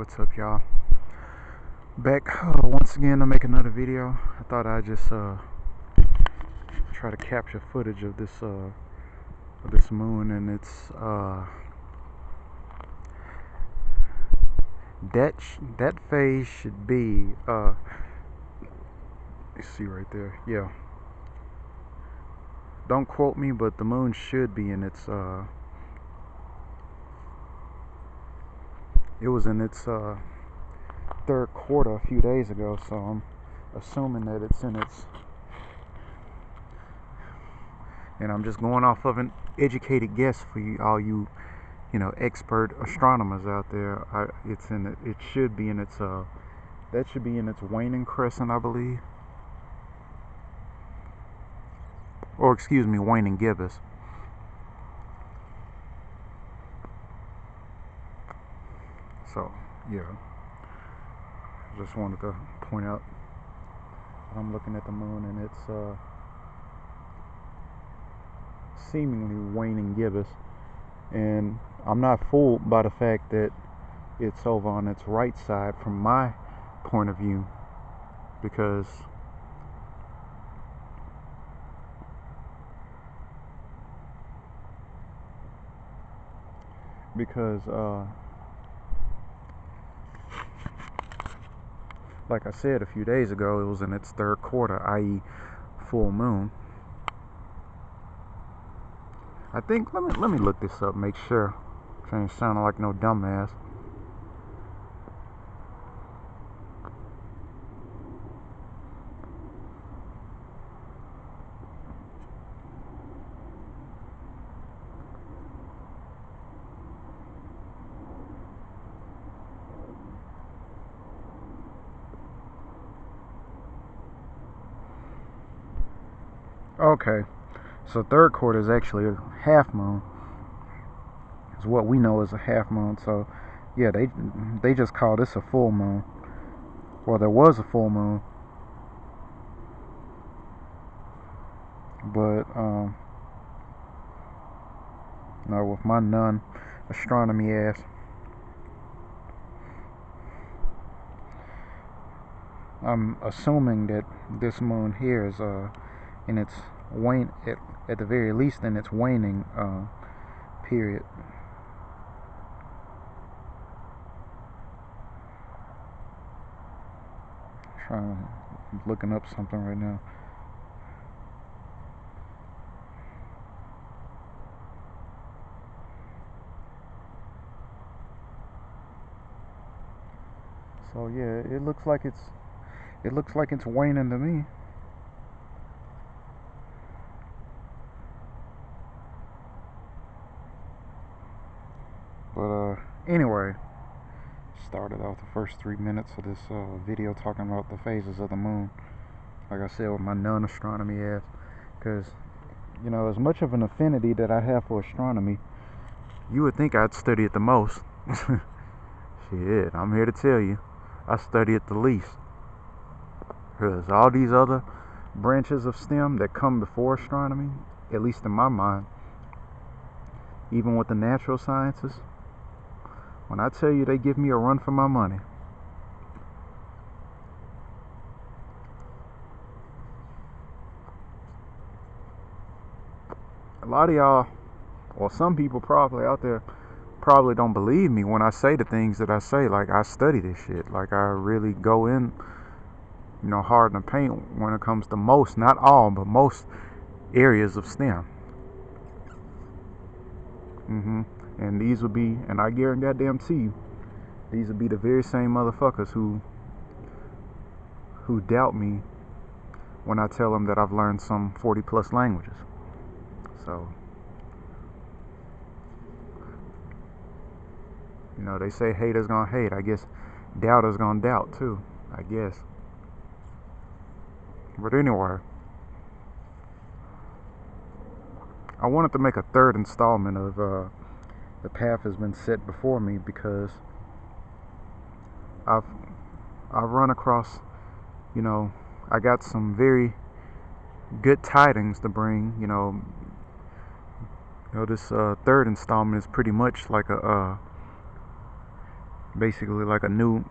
what's up, y'all? Back once again to make another video. I thought I'd just try to capture footage of this moon, and it's that phase should be you see right there. Yeah. Don't quote me, but the moon should be in its it was in its third quarter a few days ago, so I'm assuming that it's in its, and I'm just going off of an educated guess for you, all you expert astronomers out there. It should be in its that should be in its waning crescent, I believe, or excuse me, waning gibbous. So yeah, just wanted to point out that I'm looking at the moon, and it's seemingly waning gibbous, and I'm not fooled by the fact that it's over on its right side from my point of view, because like I said a few days ago, it was in its third quarter, i.e. full moon. I think, let me look this up, make sure I ain't sounding like no dumbass. Okay, so third quarter is actually a half moon. It's what we know as a half moon. So yeah, they just call this a full moon. Well, there was a full moon, but no, with my non-astronomy ass, I'm assuming that this moon here is in its at the very least in its waning period. I'm looking up something right now. So yeah, it looks like it's waning to me. But anyway, started off the first 3 minutes of this video talking about the phases of the moon. Like I said, with my non-astronomy ass, because as much of an affinity that I have for astronomy, you would think I'd study it the most. Shit, I'm here to tell you, I study it the least. Because all these other branches of STEM that come before astronomy, at least in my mind, even with the natural sciences, when I tell you they give me a run for my money. A lot of y'all, well, some people probably out there probably don't believe me when I say the things that I say. Like, I study this shit. Like, I really go in, hard in the paint when it comes to most, not all, but most areas of STEM. And these would be, and I guarantee you, these would be the very same motherfuckers who doubt me when I tell them that I've learned some 40 plus languages. So, they say haters gonna hate. I guess doubters gonna doubt too, I guess. But anyway, I wanted to make a third installment of The Path Has Been Set Before Me, because I've run across, I got some very good tidings to bring. This third installment is pretty much like basically like a new,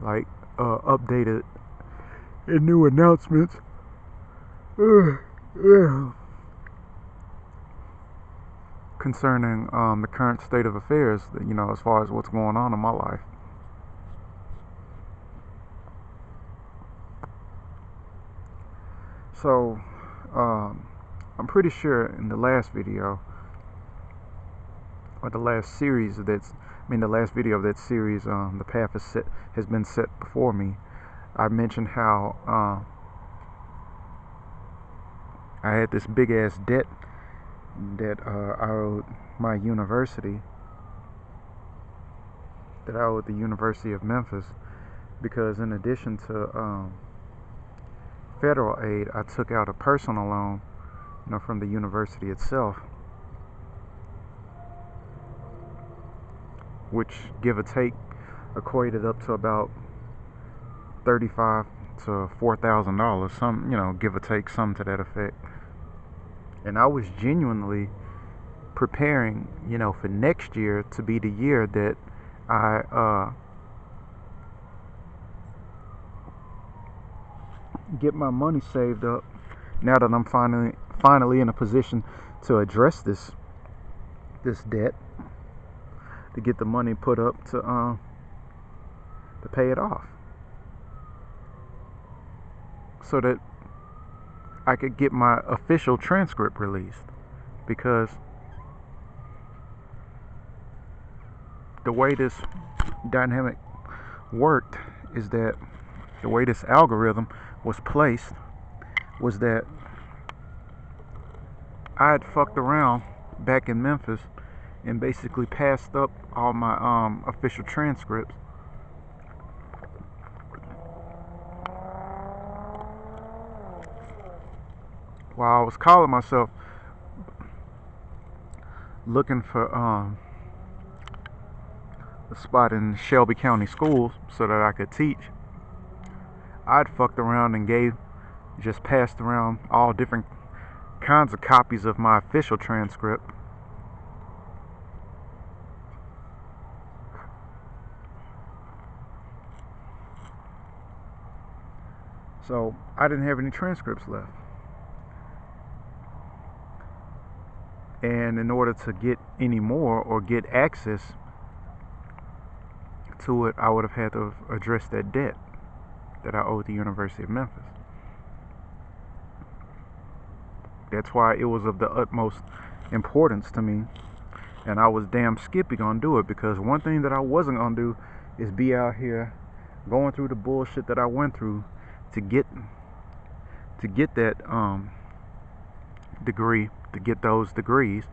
like updated and new announcements. Yeah. Concerning the current state of affairs, as far as what's going on in my life. So, I'm pretty sure in the last video, or the last series the last video of that series, the path has been set before me. I mentioned how I had this big ass debt that I owed my university, that I owed the University of Memphis, because in addition to federal aid, I took out a personal loan, from the university itself, which, give or take, equated up to about $35,000 to $4,000, some, give or take, some to that effect. And I was genuinely preparing, for next year to be the year that I get my money saved up. Now that I'm finally in a position to address this debt, to get the money put up to pay it off, so that I could get my official transcript released. Because the way this dynamic worked is that the way this algorithm was placed was that I had fucked around back in Memphis and basically passed up all my official transcripts. While I was calling myself looking for a spot in Shelby County schools so that I could teach, I'd fucked around and just passed around all different kinds of copies of my official transcript. So I didn't have any transcripts left. And in order to get any more or get access to it, I would have had to address that debt that I owed the University of Memphis. That's why it was of the utmost importance to me, and I was damn skippy gonna do it, because one thing that I wasn't gonna do is be out here going through the bullshit that I went through to get that degree, to get those degrees,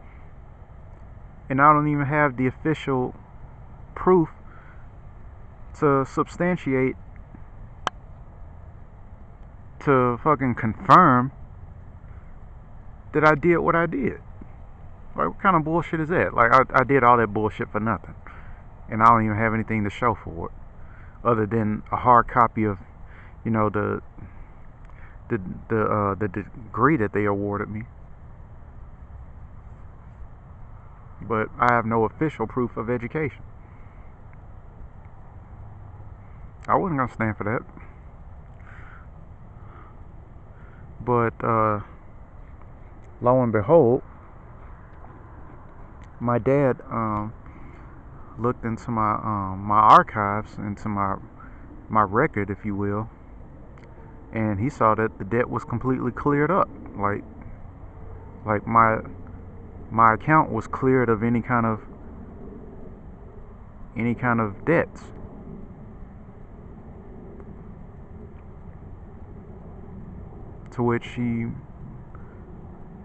and I don't even have the official proof to substantiate, to fucking confirm that I did what I did. Like, what kind of bullshit is that? Like, I did all that bullshit for nothing, and I don't even have anything to show for it, other than a hard copy of, the degree that they awarded me. But I have no official proof of education. I wasn't gonna stand for that. But lo and behold, my dad looked into my archives, into my record, if you will, and he saw that the debt was completely cleared up. Like my account was cleared of any kind of debts. To which he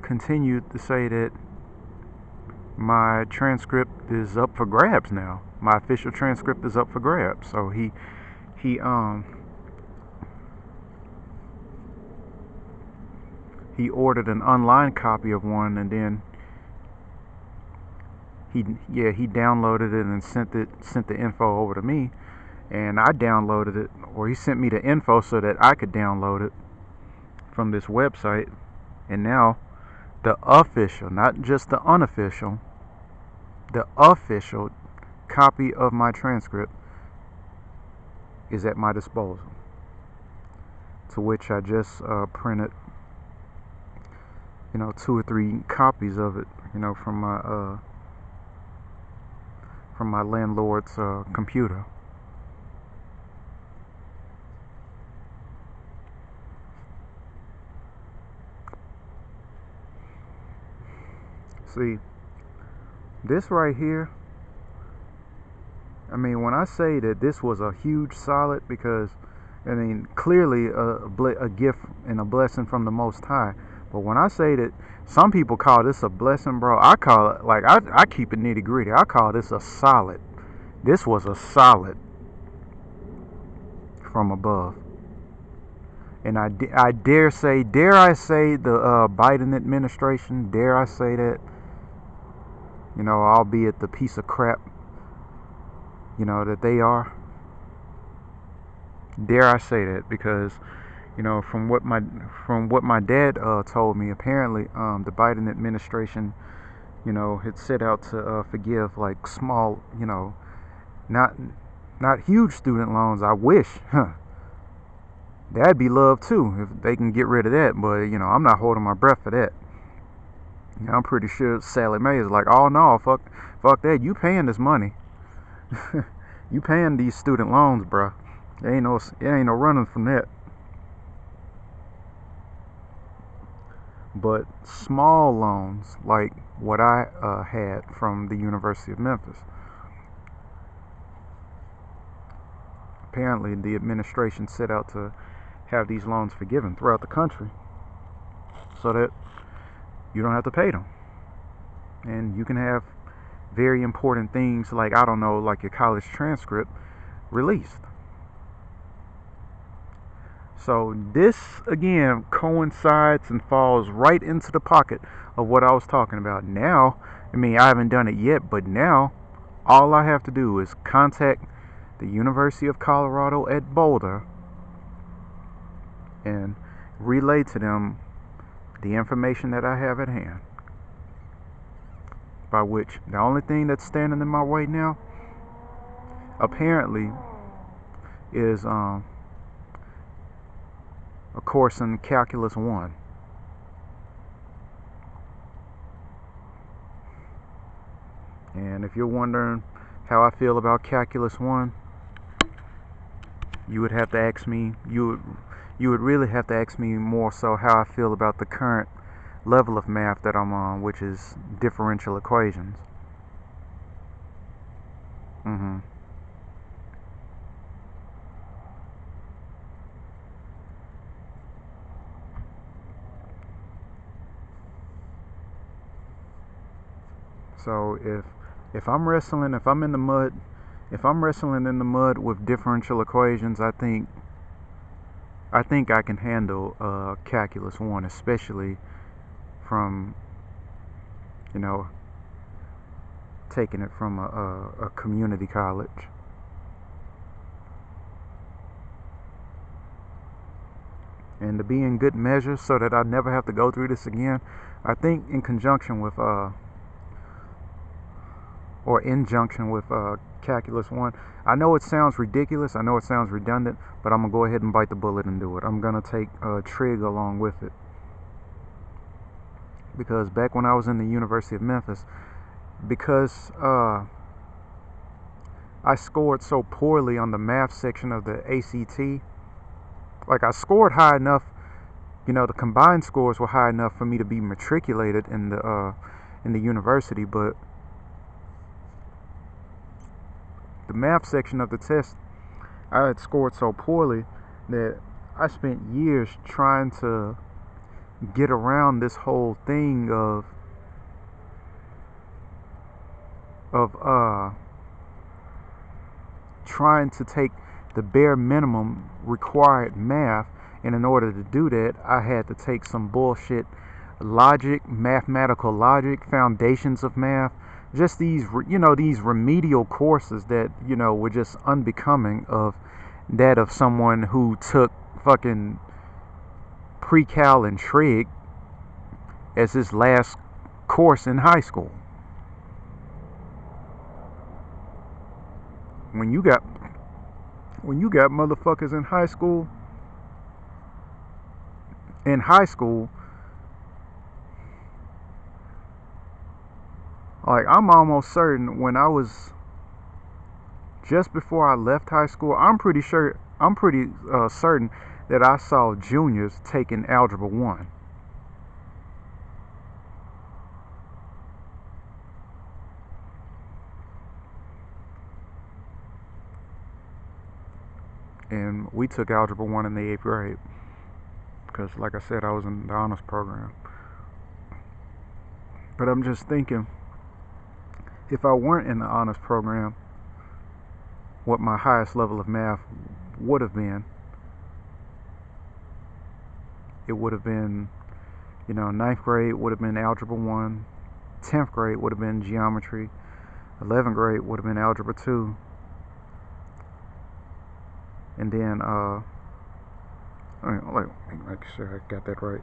continued to say that my transcript is up for grabs now. My official transcript is up for grabs. So he ordered an online copy of one, and then he downloaded it and sent the info over to me, and I downloaded it, or he sent me the info so that I could download it from this website. And now the official, not just the unofficial, the official copy of my transcript is at my disposal, to which I just printed, 2 or 3 copies of it, from my landlord's computer. See, this right here, when I say that this was a huge solid, because clearly a gift and a blessing from the Most High. But when I say that some people call this a blessing, bro, I call it, like, I keep it nitty gritty. I call this a solid. This was a solid from above. And I dare I say the Biden administration, dare I say that, albeit the piece of crap, that they are. Dare I say that, because from what my dad told me, apparently the Biden administration had set out to forgive like small, not huge student loans. I wish, that'd be love too if they can get rid of that, but I'm not holding my breath for that. I'm pretty sure Sally Mae is like, oh no, fuck that, you paying this money. You paying these student loans, bruh. It ain't no running from that. But small loans, like what I had from the University of Memphis, apparently the administration set out to have these loans forgiven throughout the country, so that you don't have to pay them, and you can have very important things like, I don't know, like your college transcript released. So this again coincides and falls right into the pocket of what I was talking about. Now, I haven't done it yet, but now all I have to do is contact the University of Colorado at Boulder and relay to them the information that I have at hand. By which, the only thing that's standing in my way now, apparently, is a course in Calculus 1. And if you're wondering how I feel about Calculus 1, you would have to ask me, you would really have to ask me more so how I feel about the current level of math that I'm on, which is differential equations. So if I'm wrestling in the mud with differential equations, I think I can handle Calculus 1, especially from taking it from a community college. And to be in good measure so that I never have to go through this again, I think in conjunction with Calculus 1. I know it sounds ridiculous, I know it sounds redundant, but I'm going to go ahead and bite the bullet and do it. I'm going to take trig along with it. Because back when I was in the University of Memphis, because I scored so poorly on the math section of the ACT, like I scored high enough, the combined scores were high enough for me to be matriculated in the university, but the math section of the test, I had scored so poorly that I spent years trying to get around this whole thing of trying to take the bare minimum required math, and in order to do that, I had to take some bullshit logic, mathematical logic, foundations of math, just these remedial courses that were just unbecoming of that of someone who took fucking pre-cal and trig as his last course in high school. when you got motherfuckers in high school, like I'm almost certain when I was just before I left high school, I'm pretty certain that I saw juniors taking Algebra 1. And we took Algebra 1 in the 8th grade. Because, like I said, I was in the honors program. But I'm just thinking, if I weren't in the honors program, what my highest level of math would have been. It would have been, 9th grade would have been Algebra 1. 10th grade would have been geometry. 11th grade would have been Algebra 2. And then, make sure I got that right.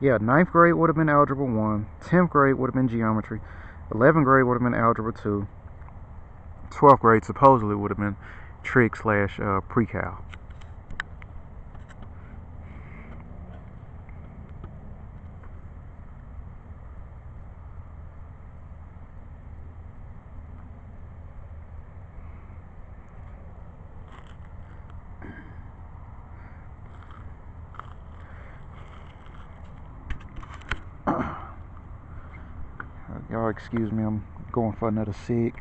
Yeah, 9th grade would have been Algebra 1. 10th grade would have been geometry. 11th grade would have been Algebra 2. 12th grade supposedly would have been trig / pre-cal. Y'all excuse me, I'm going for another cig.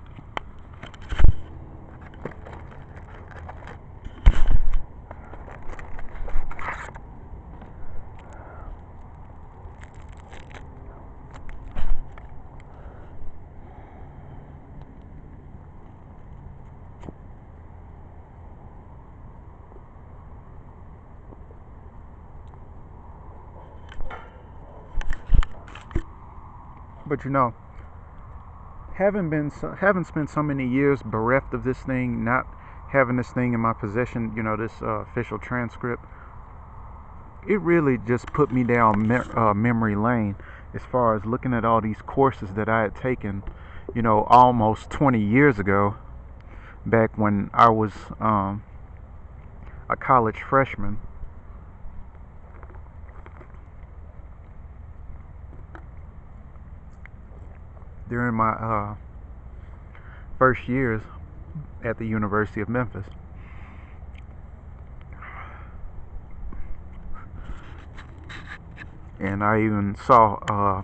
But having spent so many years bereft of this thing, not having this thing in my possession, this official transcript, it really just put me down memory lane as far as looking at all these courses that I had taken, almost 20 years ago, back when I was a college freshman. During my first years at the University of Memphis. And I even saw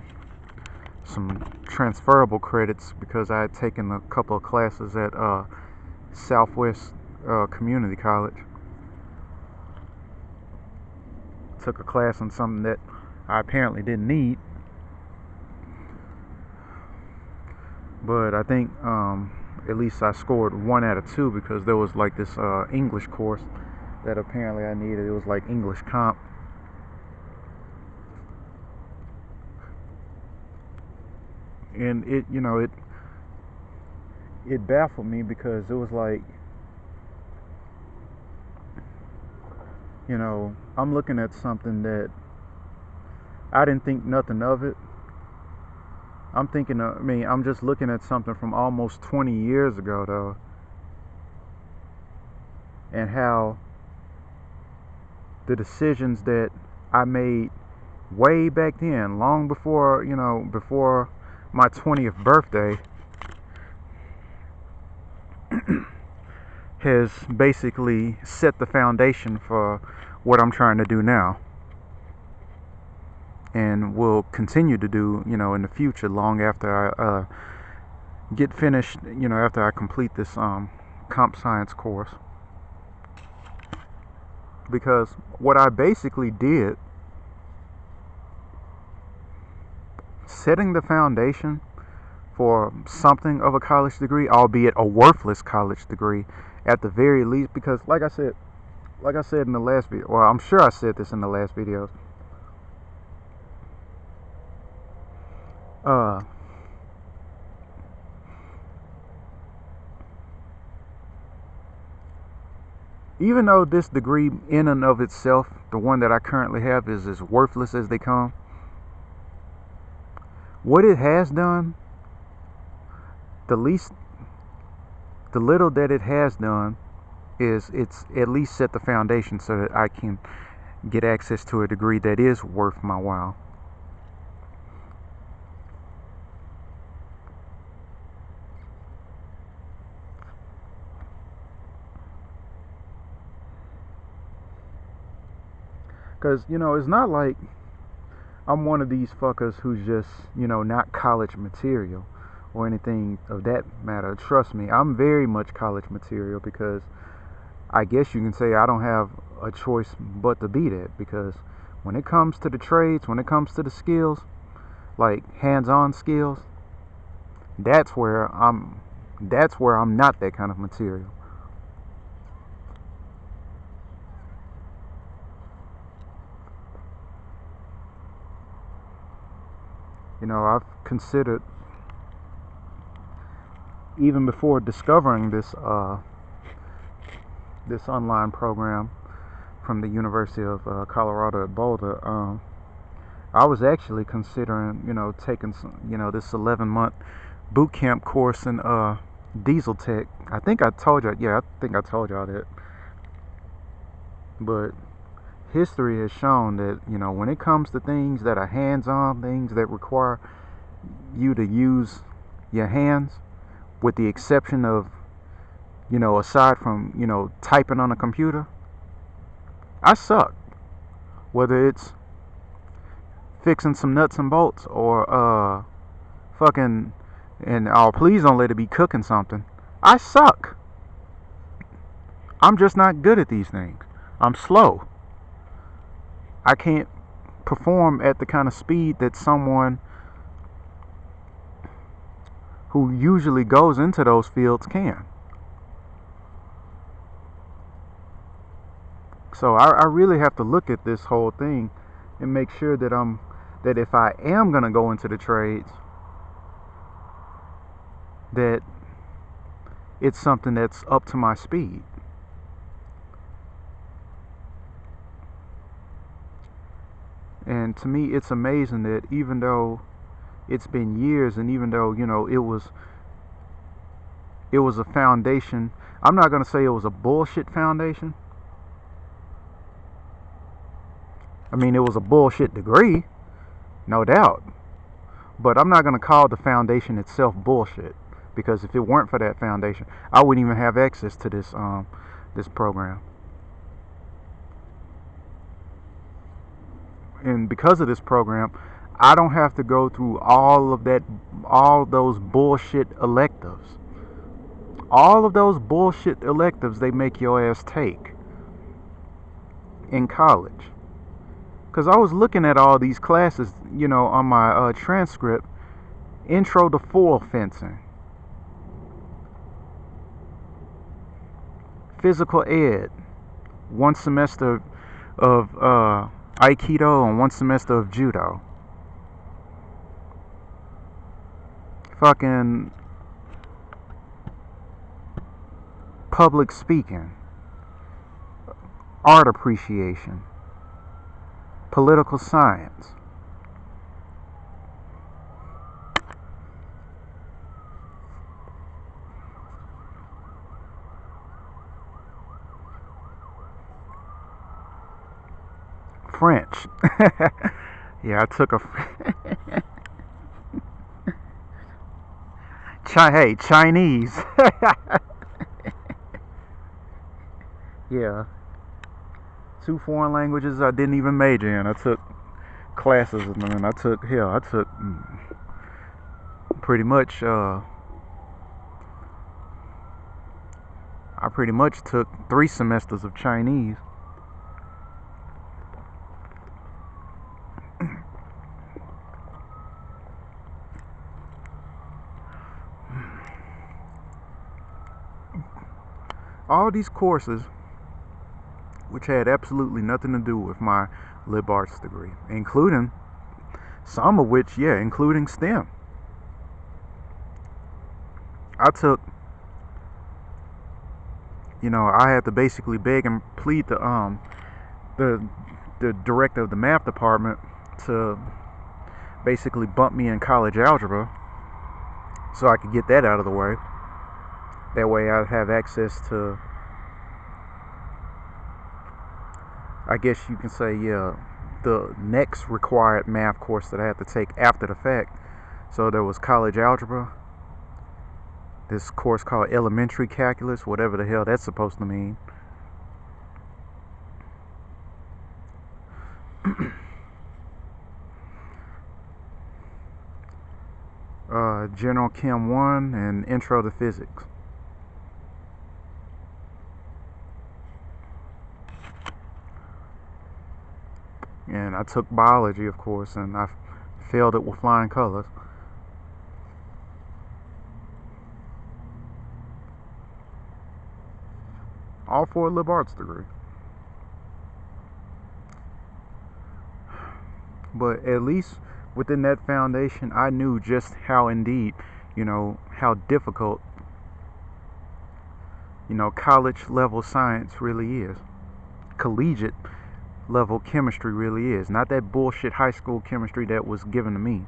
some transferable credits because I had taken a couple of classes at Southwest Community College. Took a class on something that I apparently didn't need. But I think at least I scored 1 out of 2 because there was like this English course that apparently I needed. It was like English Comp. And it baffled me because it was like, I'm looking at something that I didn't think nothing of it. I'm just looking at something from almost 20 years ago, though, and how the decisions that I made way back then, long before, before my 20th birthday, has basically set the foundation for what I'm trying to do now. And will continue to do, in the future, long after I get finished, after I complete this comp science course. Because what I basically did, setting the foundation for something of a college degree, albeit a worthless college degree, at the very least, because like I said in the last video, well, I'm sure I said this in the last videos. Even though this degree in and of itself, the one that I currently have, is as worthless as they come, what it has done, the little that it has done is it's at least set the foundation so that I can get access to a degree that is worth my while. Because, it's not like I'm one of these fuckers who's just, not college material or anything of that matter. Trust me, I'm very much college material, because I guess you can say I don't have a choice but to be that. Because when it comes to the trades, when it comes to the skills, like hands-on skills, that's where I'm not that kind of material. I've considered, even before discovering this online program from the University of Colorado at Boulder, I was actually considering, taking some, this 11-month boot camp course in diesel tech. I think I told y'all that. But history has shown that, when it comes to things that are hands-on, things that require you to use your hands, with the exception of, aside from, typing on a computer, I suck. Whether it's fixing some nuts and bolts, or fucking, and oh, please don't let it be cooking something. I suck. I'm just not good at these things. I'm slow. I can't perform at the kind of speed that someone who usually goes into those fields can. So I really have to look at this whole thing and make sure that if I am gonna go into the trades, that it's something that's up to my speed. And to me, it's amazing that even though it's been years, and even though, it was a foundation, I'm not gonna say it was a bullshit foundation. I mean, it was a bullshit degree, no doubt. But I'm not going to call the foundation itself bullshit, because if it weren't for that foundation, I wouldn't even have access to this program. And because of this program, I don't have to go through all those bullshit electives. All of those bullshit electives they make your ass take in college. Because I was looking at all these classes, on my transcript. Intro to foil fencing, physical ed, 1 semester of Aikido and 1 semester of Judo. Fucking public speaking, art appreciation, political science. French. Yeah, I took a Chinese. Yeah, 2 foreign languages I didn't even major in. I took classes in them, and I took pretty much I pretty much took 3 semesters of Chinese. All these courses, which had absolutely nothing to do with my lib arts degree, including some of which, including STEM. I took, I had to basically beg and plead the director of the math department to basically bumped me in college algebra so I could get that out of the way. That way I'd have access to, I guess you can say, the next required math course that I had to take after the fact. So there was college algebra, this course called elementary calculus, whatever the hell that's supposed to mean. General Chem 1 and Intro to Physics. And I took biology, of course, and I failed it with flying colors. All for a liberal arts degree. But at least within that foundation, I knew just how indeed, how difficult, college level science really is. Collegiate level chemistry really is. Not that bullshit high school chemistry that was given to me.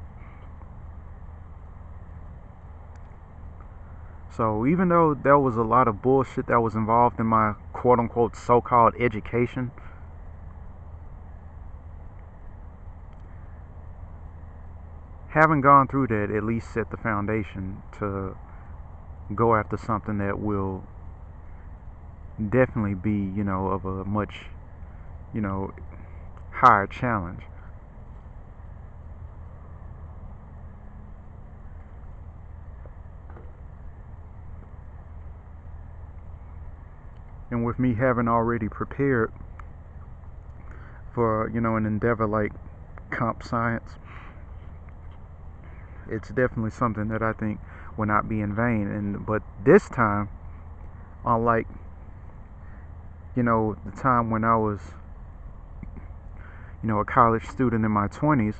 So even though there was a lot of bullshit that was involved in my quote unquote so-called education, having gone through that at least set the foundation to go after something that will definitely be, of a much, higher challenge. And with me having already prepared for, an endeavor like comp science, it's definitely something that I think will not be in vain. But this time, unlike, the time when I was, a college student in my 20s,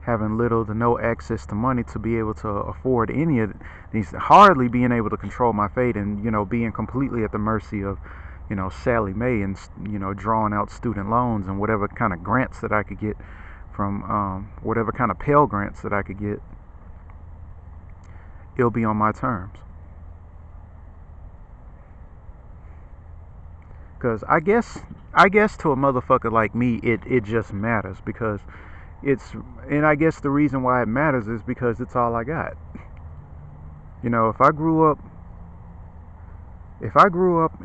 having little to no access to money to be able to afford any of these, hardly being able to control my fate, and being completely at the mercy of Sally Mae, and drawing out student loans and whatever kind of grants that I could get from whatever kind of Pell Grants that I could get. It'll be on my terms. Because I guess to a motherfucker like me, it just matters, because and I guess the reason why it matters is because it's all I got. If I grew up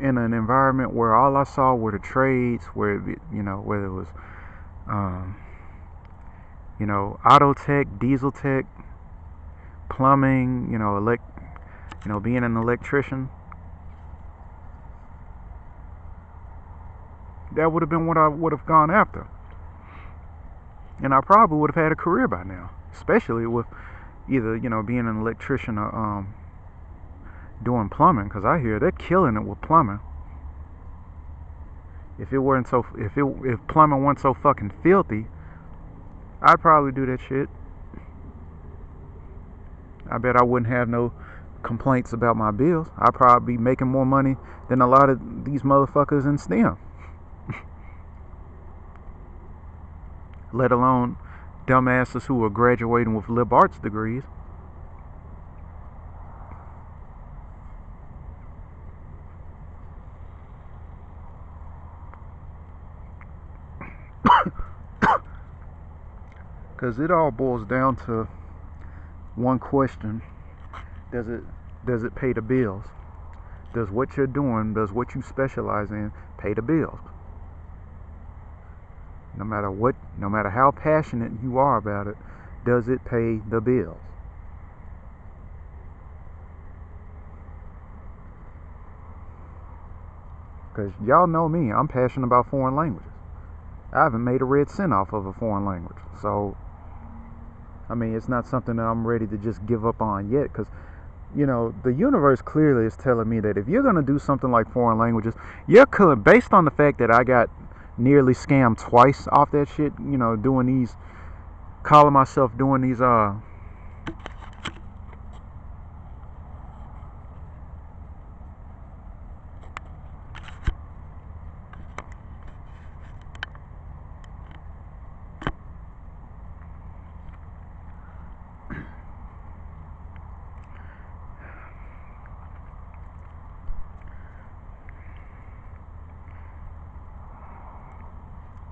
in an environment where all I saw were the trades, where whether it was auto tech, diesel tech, plumbing, being an electrician, that would have been what I would have gone after. And I probably would have had a career by now, especially with either, being an electrician or doing plumbing, because I hear they're killing it with plumbing. If plumbing weren't so fucking filthy, I'd probably do that shit. I bet I wouldn't have no complaints about my bills. I'd probably be making more money than a lot of these motherfuckers in STEM. Let alone dumbasses who are graduating with liberal arts degrees. Because it all boils down to one question: does it pay the bills? Does what you're doing, does what you specialize in, pay the bills? No matter how passionate you are about it, does it pay the bills? Because y'all know me, I'm passionate about foreign languages. I haven't made a red cent off of a foreign language. So, it's not something that I'm ready to just give up on yet, because, the universe clearly is telling me that if you're going to do something like foreign languages, based on the fact that I got nearly scammed twice off that shit, calling myself doing these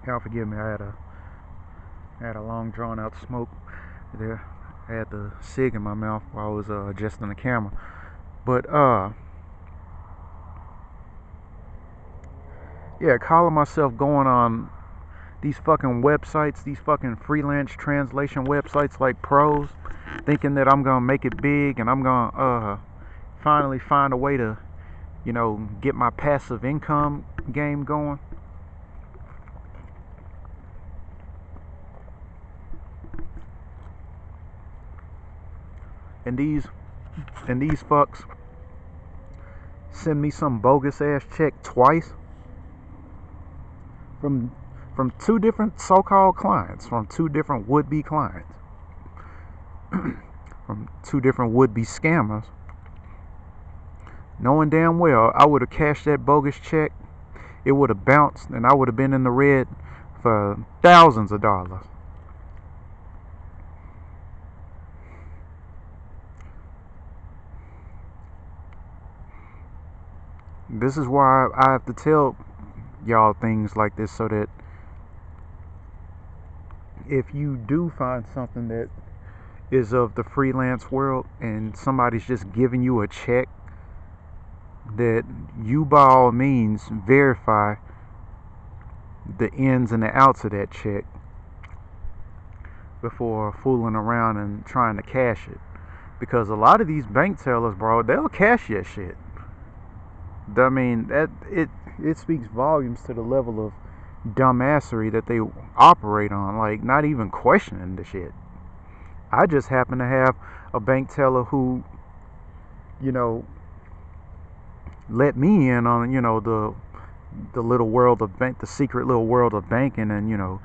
Y'all forgive me. I had a long drawn out smoke there. I had the cig in my mouth while I was adjusting the camera. But yeah, calling myself going on these fucking websites, these fucking freelance translation websites like Pros, thinking that I'm gonna make it big and I'm gonna finally find a way to, get my passive income game going. And these fucks send me some bogus ass check twice from two different so-called clients, from two different would-be clients, from two different would-be scammers, knowing damn well I would have cashed that bogus check, it would have bounced, and I would have been in the red for thousands of dollars. This is why I have to tell y'all things like this, so that if you do find something that is of the freelance world and somebody's just giving you a check, that you by all means verify the ins and the outs of that check before fooling around and trying to cash it. Because a lot of these bank tellers, bro, they'll cash your shit. I mean, that it speaks volumes to the level of dumbassery that they operate on, like not even questioning the shit. I just happen to have a bank teller who, let me in on, the little world of bank, the secret little world of banking, and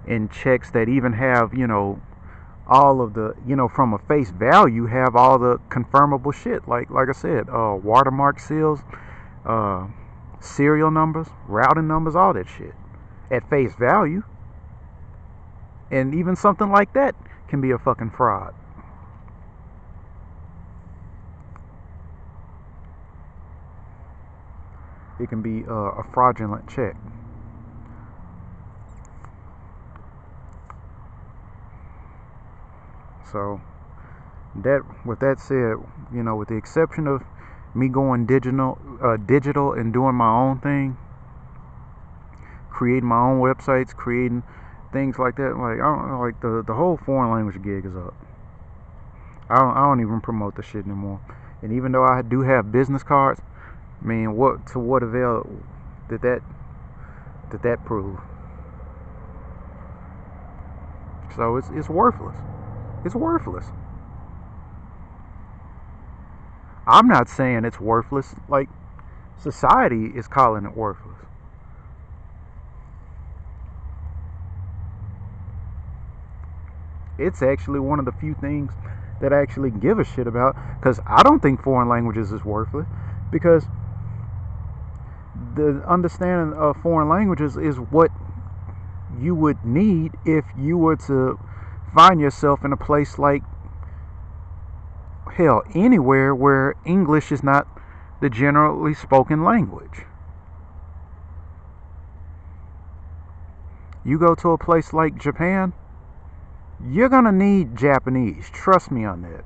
in checks that even have, all of the, from a face value, have all the confirmable shit, like I said, watermark seals, serial numbers, routing numbers, all that shit at face value. And even something like that can be a fucking fraud. It can be a fraudulent check. So with that said, with the exception of me going digital and doing my own thing, creating my own websites, creating things like that, like I don't know, like the whole foreign language gig is up. I don't even promote the shit anymore. And even though I do have business cards, I mean, what avail did that prove? So it's worthless. It's worthless. I'm not saying it's worthless. Like, society is calling it worthless. It's actually one of the few things that I actually give a shit about, because I don't think foreign languages is worthless, because the understanding of foreign languages is what you would need if you were to find yourself in a place like, hell, anywhere where English is not the generally spoken language. You go to a place like Japan, you're gonna need Japanese. Trust me on that.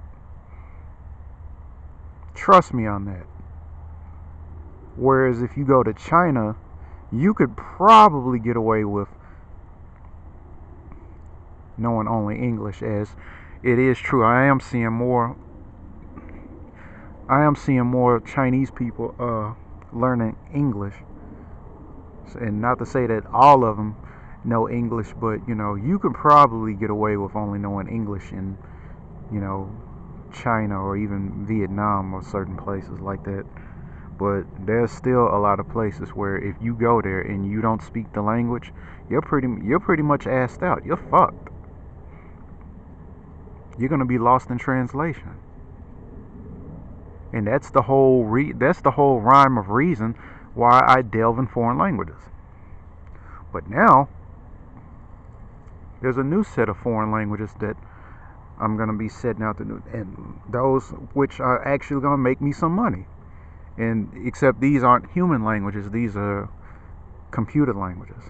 Trust me on that. Whereas if you go to China, you could probably get away with knowing only English, as it is true. I am seeing more Chinese people learning English. And not to say that all of them know English, but you could probably get away with only knowing English in China or even Vietnam or certain places like that. But there's still a lot of places where if you go there and you don't speak the language, you're pretty much assed out. You're fucked. You're gonna be lost in translation. And that's the whole rhyme of reason why I delve in foreign languages. But now there's a new set of foreign languages that I'm gonna be setting out to do, and those which are actually gonna make me some money. And except these aren't human languages; these are computer languages.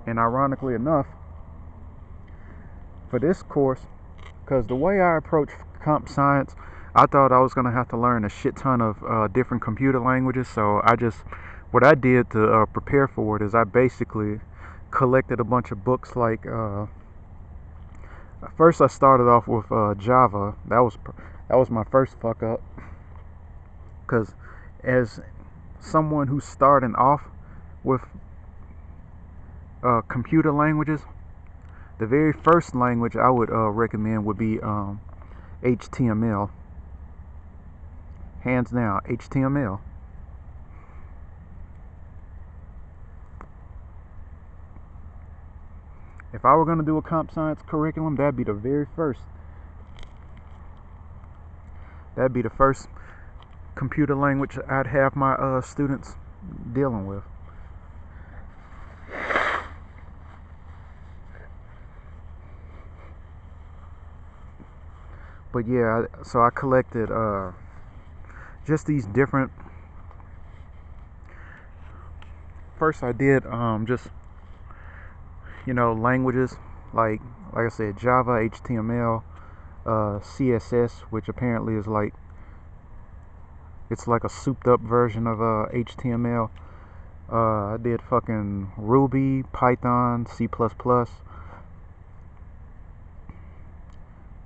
And ironically enough, for this course, because the way I approach comp science, I thought I was going to have to learn a shit ton of different computer languages. So what I did to prepare for it is I basically collected a bunch of books. Like first I started off with Java. That was my first fuck up, because as someone who's starting off with computer languages, the very first language I would recommend would be HTML. Hands down, HTML. If I were going to do a comp science curriculum, that'd be the very first. That'd be the first computer language I'd have my students dealing with. But yeah, so I collected just these different. First, I did just languages like I said, Java, HTML, CSS, which apparently is like a souped up version of HTML. I did fucking Ruby, Python, C++,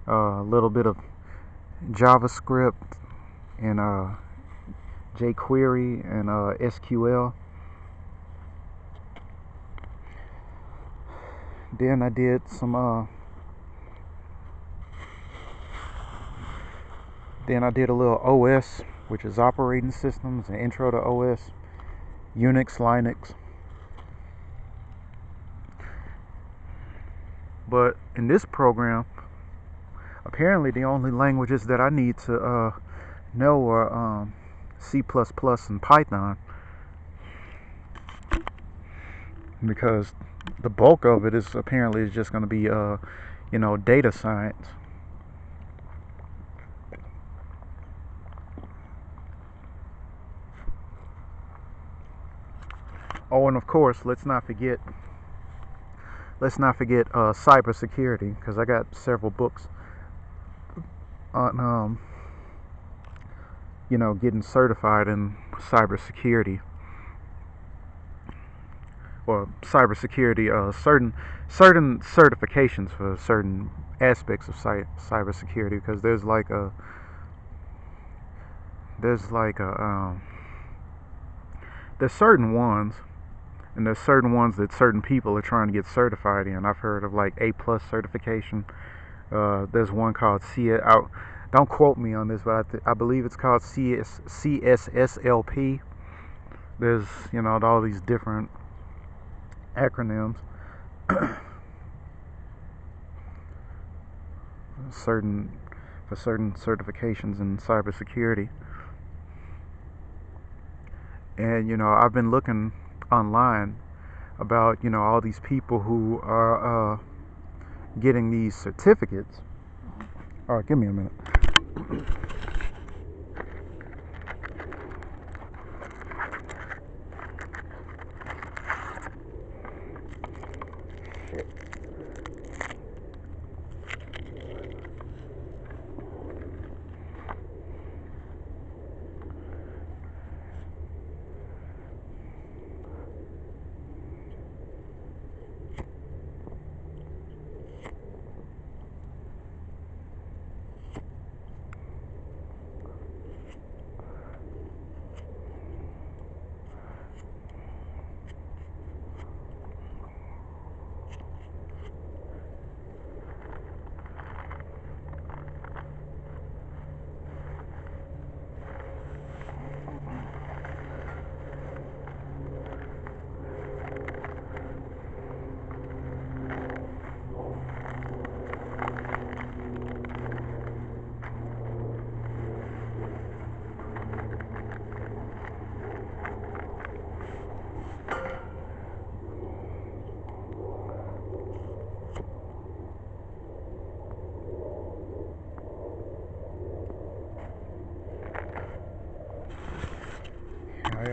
a little bit of JavaScript and jQuery and SQL. Then I did some then I did a little OS, which is operating systems, and intro to OS, Unix, Linux. But in this program, apparently the only languages that I need to know are C++ and Python, because the bulk of it is apparently just going to be data science. Oh, and of course, let's not forget cybersecurity, because I got several books on getting certified in cybersecurity, or cybersecurity, certain certifications for certain aspects of cybersecurity, because there's certain ones, and there's certain ones that certain people are trying to get certified in. I've heard of like A+ certification. There's one called don't quote me on this, but I believe it's called CSSLP. There's all these different acronyms. certain certifications in cybersecurity. And I've been looking online about all these people who are getting these certificates. All right, give me a minute.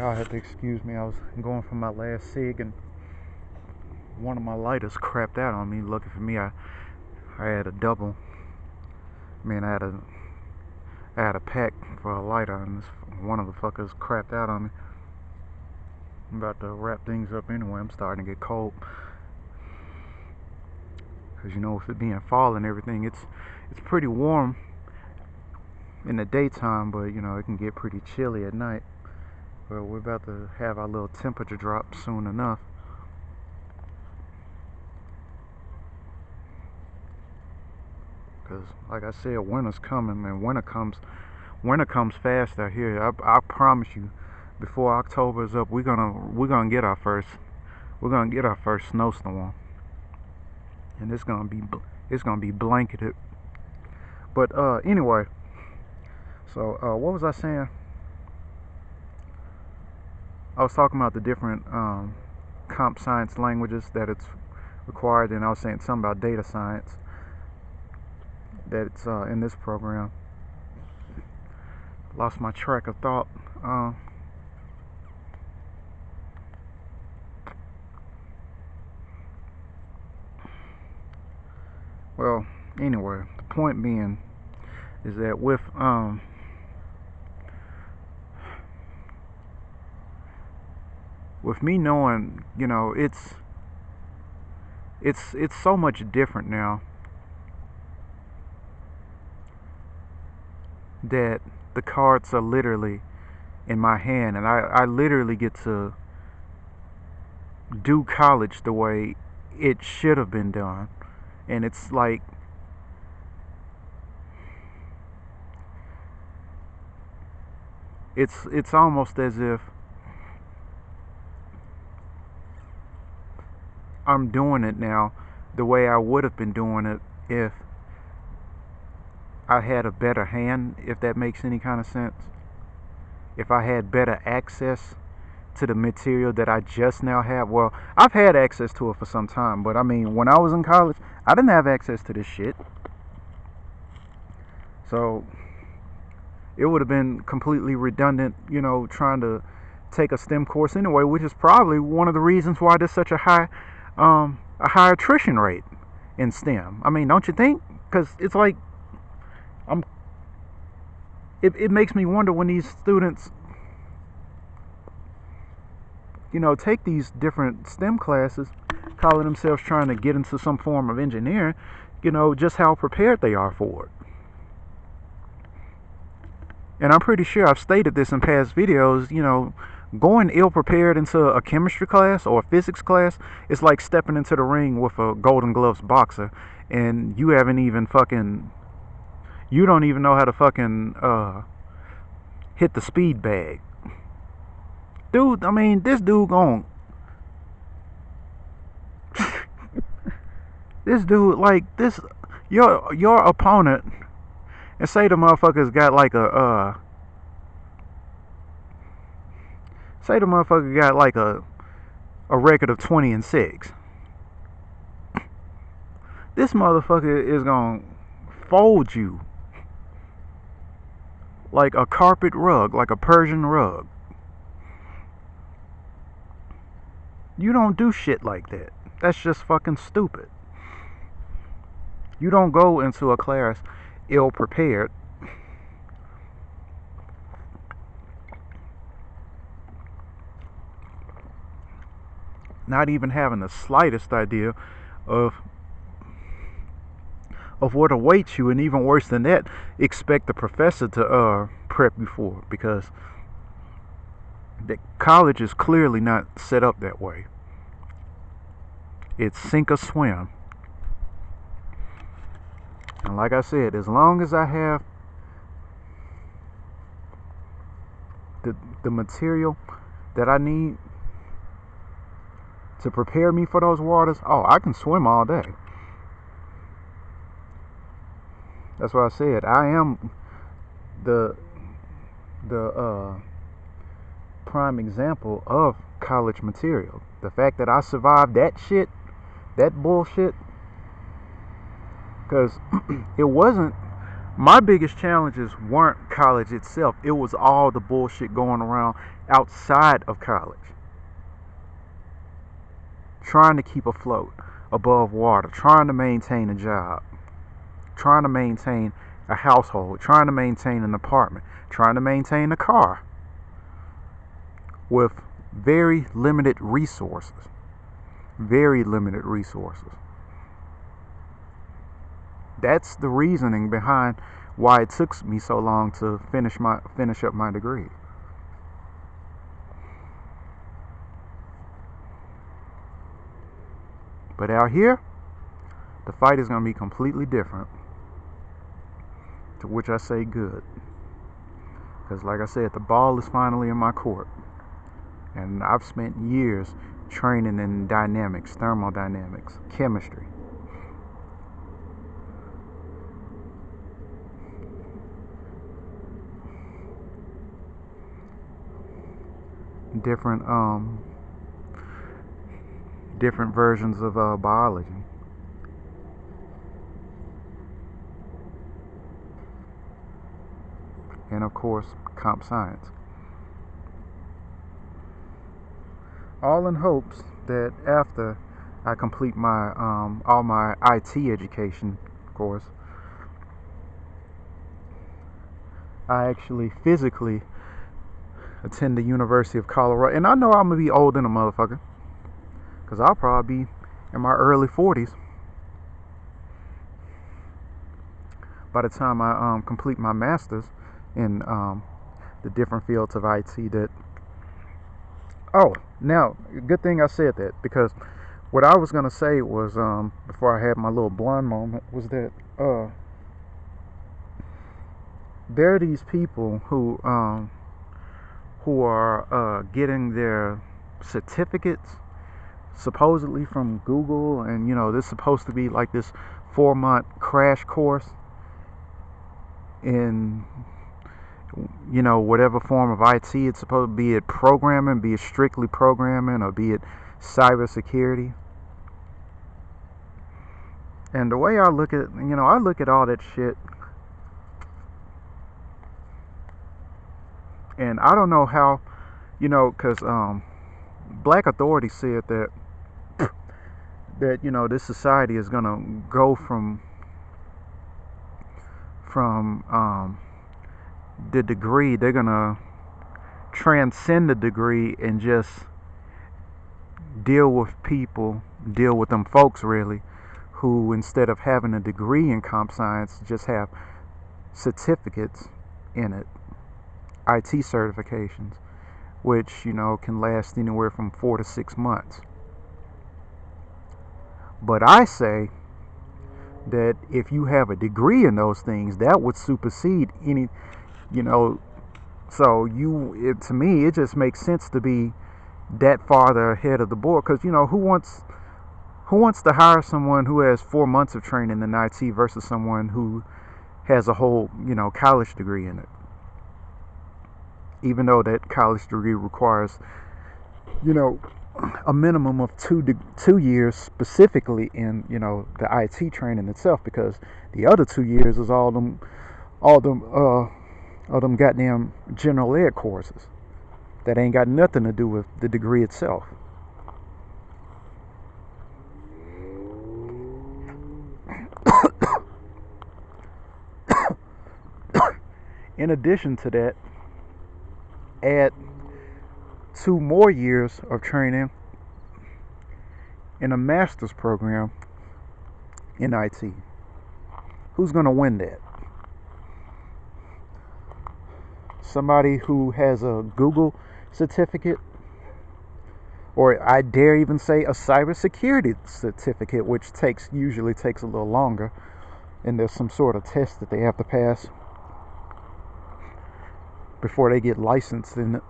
y'all have to excuse me. I was going for my last cig and one of my lighters crapped out on me. Lucky for me, I had a double. I had a pack for a lighter, and one of the fuckers crapped out on me. I'm about to wrap things up anyway. I'm starting to get cold. Cause you know, with it being fall and everything, it's pretty warm in the daytime, but you know, it can get pretty chilly at night. Well, we're about to have our little temperature drop soon enough. Cause like I said, winter's coming, man. Winter comes fast out here. I promise you, before October is up, we're gonna get our first snowstorm, and it's gonna be blanketed. But anyway, so what was I saying? I was talking about the different comp science languages that it's required, and I was saying something about data science that's in this program. Lost my track of thought. Well, anyway, the point being is that with me knowing, you know, it's so much different now that the cards are literally in my hand, and I literally get to do college the way it should have been done. And it's like, it's almost as if I'm doing it now the way I would have been doing it if I had a better hand, if that makes any kind of sense. If I had better access to the material that I just now have. Well, I've had access to it for some time, but I mean, when I was in college, I didn't have access to this shit. So it would have been completely redundant, you know, trying to take a STEM course anyway, which is probably one of the reasons why there's such a high attrition rate in STEM. I mean, don't you think? Because it's like, it makes me wonder when these students, you know, take these different STEM classes, calling themselves trying to get into some form of engineering, you know, just how prepared they are for it. And I'm pretty sure I've stated this in past videos, you know, going ill-prepared into a chemistry class or a physics class is like stepping into the ring with a Golden Gloves boxer, and you don't even know how to fucking hit the speed bag. Dude, I mean, this dude this dude, like, this, your opponent, and say the motherfucker's got like a record of 20-6. This motherfucker is gonna fold you like a carpet rug, like a Persian rug. You don't do shit like that. That's just fucking stupid. You don't go into a class ill prepared. Not even having the slightest idea of what awaits you, and even worse than that, expect the professor to prep you for it, because the college is clearly not set up that way. It's sink or swim. And like I said, as long as I have the material that I need to prepare me for those waters, oh, I can swim all day. That's why I said I am the prime example of college material. The fact that I survived that shit, that bullshit, because it wasn't My biggest challenges weren't college itself. It was all the bullshit going around outside of college. Trying to keep afloat above water, trying to maintain a job, trying to maintain a household, trying to maintain an apartment, trying to maintain a car with very limited resources. Very limited resources. That's the reasoning behind why it took me so long to finish up my degree. But out here, the fight is going to be completely different. To which I say good. Because like I said, the ball is finally in my court. And I've spent years training in dynamics, thermodynamics, chemistry. Different different versions of biology. And of course, comp science. All in hopes that after I complete my all my IT education course, I actually physically attend the University of Colorado. And I know I'm gonna be old in a motherfucker, because I'll probably be in my early 40s by the time I complete my master's in the different fields of IT that. Oh, now, good thing I said that, because what I was going to say was, before I had my little blonde moment, was that there are these people who are getting their certificates supposedly from Google, and this is supposed to be like this 4-month crash course in whatever form of IT it's supposed to be, it programming, be it strictly programming, or be it cybersecurity. And the way I look at all that shit, and I don't know how, because Black Authority said that this society is gonna go from the degree, they're gonna transcend the degree and just deal with them folks really, who instead of having a degree in comp science just have certificates in it, IT certifications, which can last anywhere from 4 to 6 months. But I say that if you have a degree in those things, that would supersede any, so to me, it just makes sense to be that farther ahead of the board, because who wants to hire someone who has 4 months of training in IT versus someone who has a whole college degree in it, even though that college degree requires a minimum of 2 years specifically in the IT training itself, because the other 2 years is all them goddamn general ed courses that ain't got nothing to do with the degree itself. In addition to that, add 2 more years of training in a master's program in IT. Who's going to win that? Somebody who has a Google certificate, or I dare even say a cybersecurity certificate, which usually takes a little longer, and there's some sort of test that they have to pass before they get licensed in it,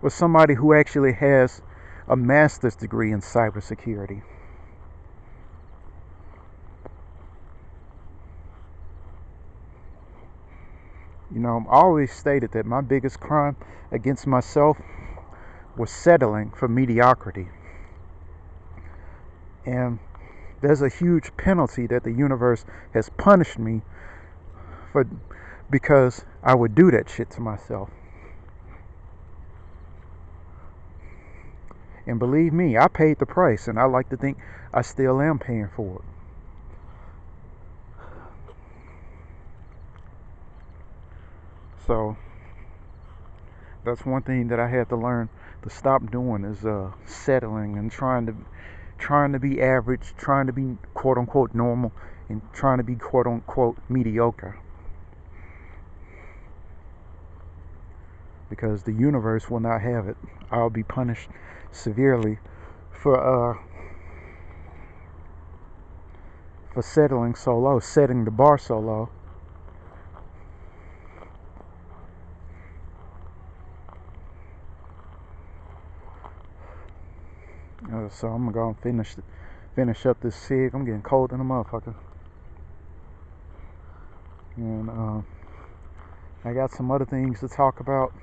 or somebody who actually has a master's degree in cybersecurity. I always stated that my biggest crime against myself was settling for mediocrity. And there's a huge penalty that the universe has punished me because I would do that shit to myself. And believe me, I paid the price, and I like to think I still am paying for it. So that's one thing that I had to learn to stop doing is settling and trying to be average, trying to be quote unquote normal, and trying to be quote unquote mediocre. Because the universe will not have it. I'll be punished severely for settling so low, setting the bar so low. So I'm gonna go and finish up this cig. I'm getting cold in the motherfucker. And I got some other things to talk about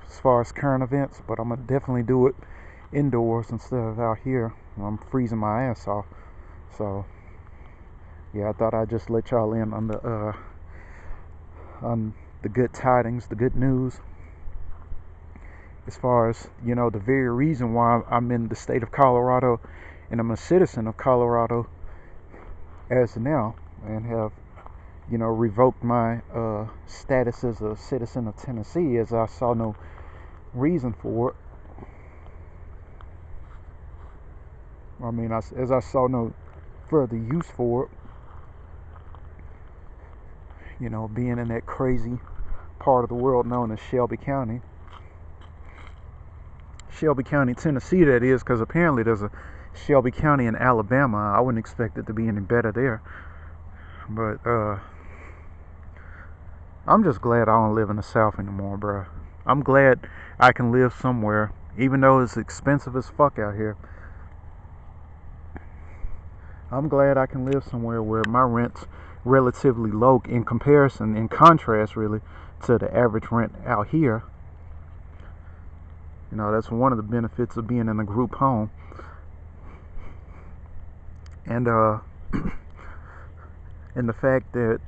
as far as current events, but I'm gonna definitely do it indoors instead of out here. I'm freezing my ass off. So yeah, I thought I'd just let y'all in on the good tidings, the good news. As far as, you know, the very reason why I'm in the state of Colorado and I'm a citizen of Colorado as of now, and have, you know, revoked my status as a citizen of Tennessee, as I saw no reason for it. I mean, as I saw no further use for it. You know, being in that crazy part of the world known as Shelby County, Tennessee, that is, because apparently there's a Shelby County in Alabama. I wouldn't expect it to be any better there. But I'm just glad I don't live in the South anymore, bro. I'm glad I can live somewhere, even though it's expensive as fuck out here. I'm glad I can live somewhere where my rent's relatively low in comparison, in contrast, really, to the average rent out here. You know, that's one of the benefits of being in a group home. And and the fact that,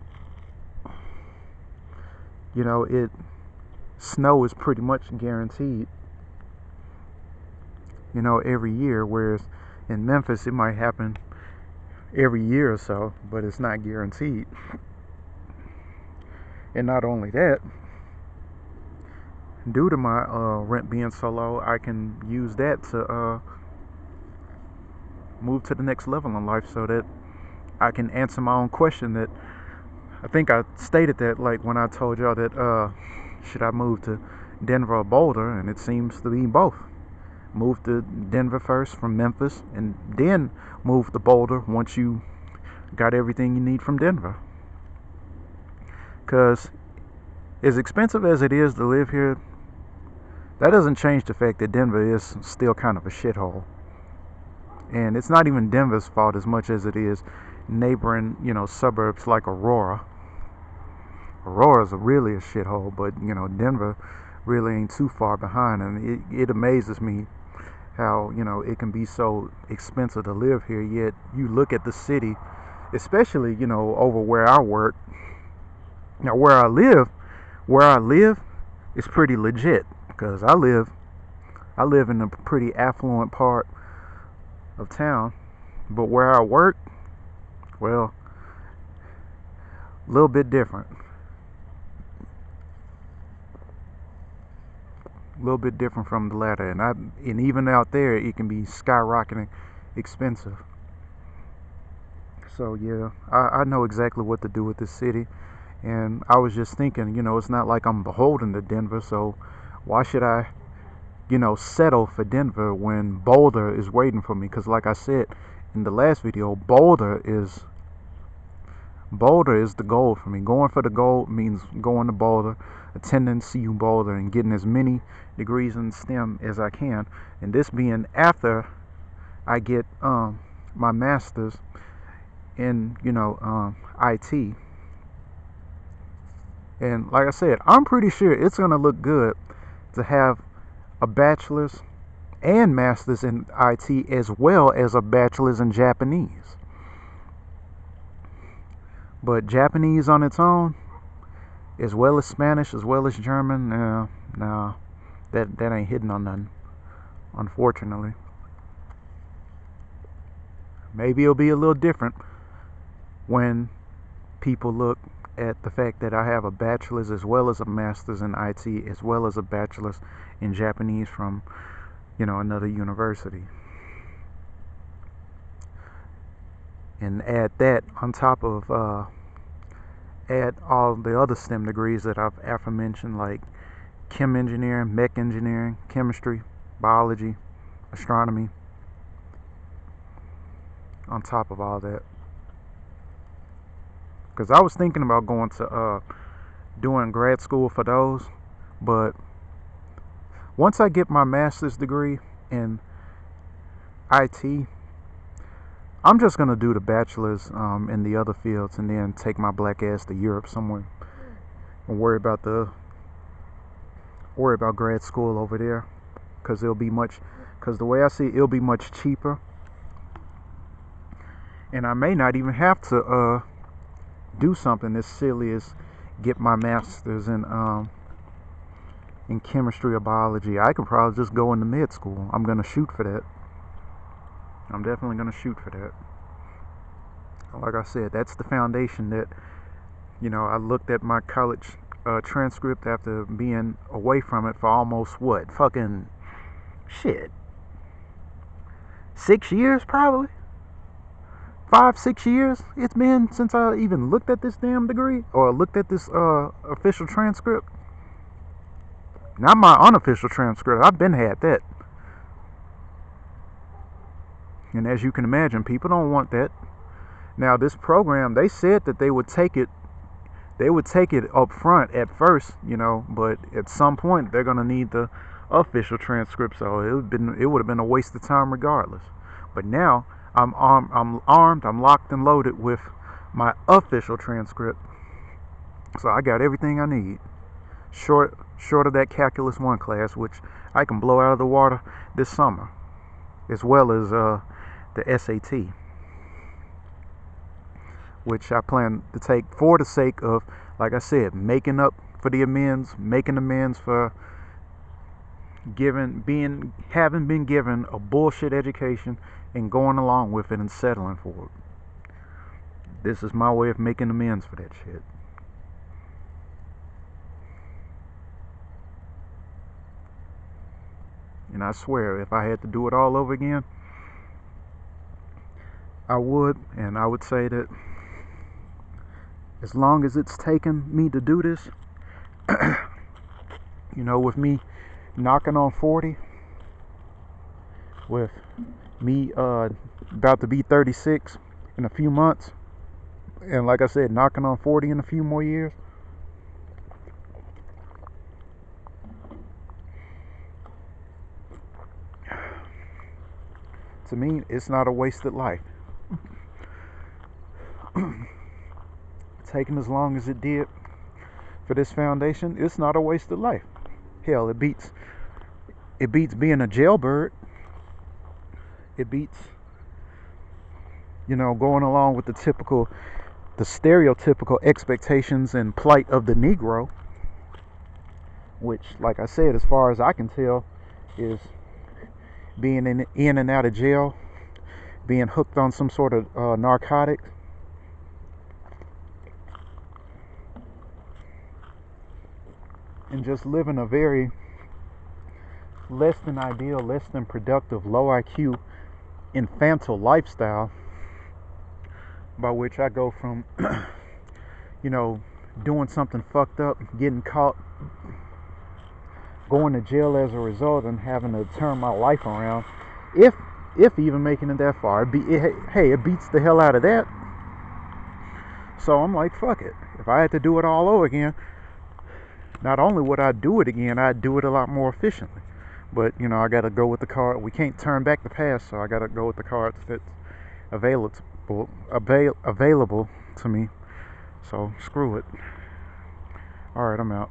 you know, snow is pretty much guaranteed, you know, every year, whereas in Memphis it might happen every year or so, but it's not guaranteed. And not only that, due to my rent being so low, I can use that to move to the next level in life, so that I can answer my own question. That I think I stated that, like, when I told y'all that should I move to Denver or Boulder, and it seems to be both. Move to Denver first from Memphis, and then move to Boulder once you got everything you need from Denver. Because as expensive as it is to live here, that doesn't change the fact that Denver is still kind of a shithole. And it's not even Denver's fault as much as it is neighboring, you know, suburbs like Aurora. Aurora's really a shithole, but, you know, Denver really ain't too far behind. And it amazes me how, you know, it can be so expensive to live here, yet you look at the city, especially, you know, over where I work. Now, where I live is pretty legit, because I live in a pretty affluent part of town. But where I work, well, a little bit different. A little bit different from the latter, and even out there it can be skyrocketing expensive. So yeah, I know exactly what to do with this city, and I was just thinking, you know, it's not like I'm beholden to Denver, so why should I, you know, settle for Denver when Boulder is waiting for me? Because like I said in the last video, Boulder is the goal for me. Going for the goal means going to Boulder, attending CU Boulder, and getting as many degrees in STEM as I can. And this being after I get my master's in, you know, IT. And like I said, I'm pretty sure it's gonna look good to have a bachelor's and master's in IT, as well as a bachelor's in Japanese. But Japanese on its own, as well as Spanish, as well as German. Nah, that ain't hitting on nothing, unfortunately. Maybe it'll be a little different when people look at the fact that I have a bachelor's as well as a master's in IT as well as a bachelor's in Japanese from, another university. And add that on top of add all the other STEM degrees that I've aforementioned, like chem engineering, mech engineering, chemistry, biology, astronomy, on top of all that. Because I was thinking about going to doing grad school for those, but once I get my master's degree in IT, I'm just gonna do the bachelor's in the other fields, and then take my black ass to Europe somewhere and worry about grad school over there, because the way I see it, it'll be much cheaper, and I may not even have to do something as silly as get my master's in chemistry or biology. I could probably just go into med school. I'm gonna shoot for that. I'm definitely gonna shoot for that. Like I said, that's the foundation that, I looked at my college transcript after being away from it for almost fucking shit, 6 years probably. 5-6 years it's been since I even looked at this damn degree or looked at this official transcript. Not my unofficial transcript. I've been had that. And as you can imagine, people don't want that. Now this program, they said that they would take it up front at first, but at some point they're gonna need the official transcript, so it would have been a waste of time regardless. But now I'm armed, I'm locked and loaded with my official transcript, so I got everything I need. Short of that Calculus 1 class, which I can blow out of the water this summer, as well as the SAT, which I plan to take for the sake of, like I said, making amends for having been given a bullshit education and going along with it and settling for it. This is my way of making amends for that shit. And I swear, if I had to do it all over again, I would. And I would say that as long as it's taken me to do this, with me knocking on 40, with me about to be 36 in a few months, and like I said, knocking on 40 in a few more years, to me, it's not a wasted life. Taking as long as it did for this foundation, it's not a wasted life. Hell, it beats being a jailbird. It beats, going along with the stereotypical expectations and plight of the Negro, which, like I said, as far as I can tell, is being in and out of jail, being hooked on some sort of narcotic, and just living a very less than ideal, less than productive, low IQ, infantile lifestyle, by which I go from, doing something fucked up, getting caught, going to jail as a result, and having to turn my life around, if even making it that far. It beats the hell out of that. So I'm like, fuck it. If I had to do it all over again, not only would I do it again, I'd do it a lot more efficiently. But, I gotta go with the card. We can't turn back the past, so I gotta go with the cards that's available to me. So screw it. Alright, I'm out.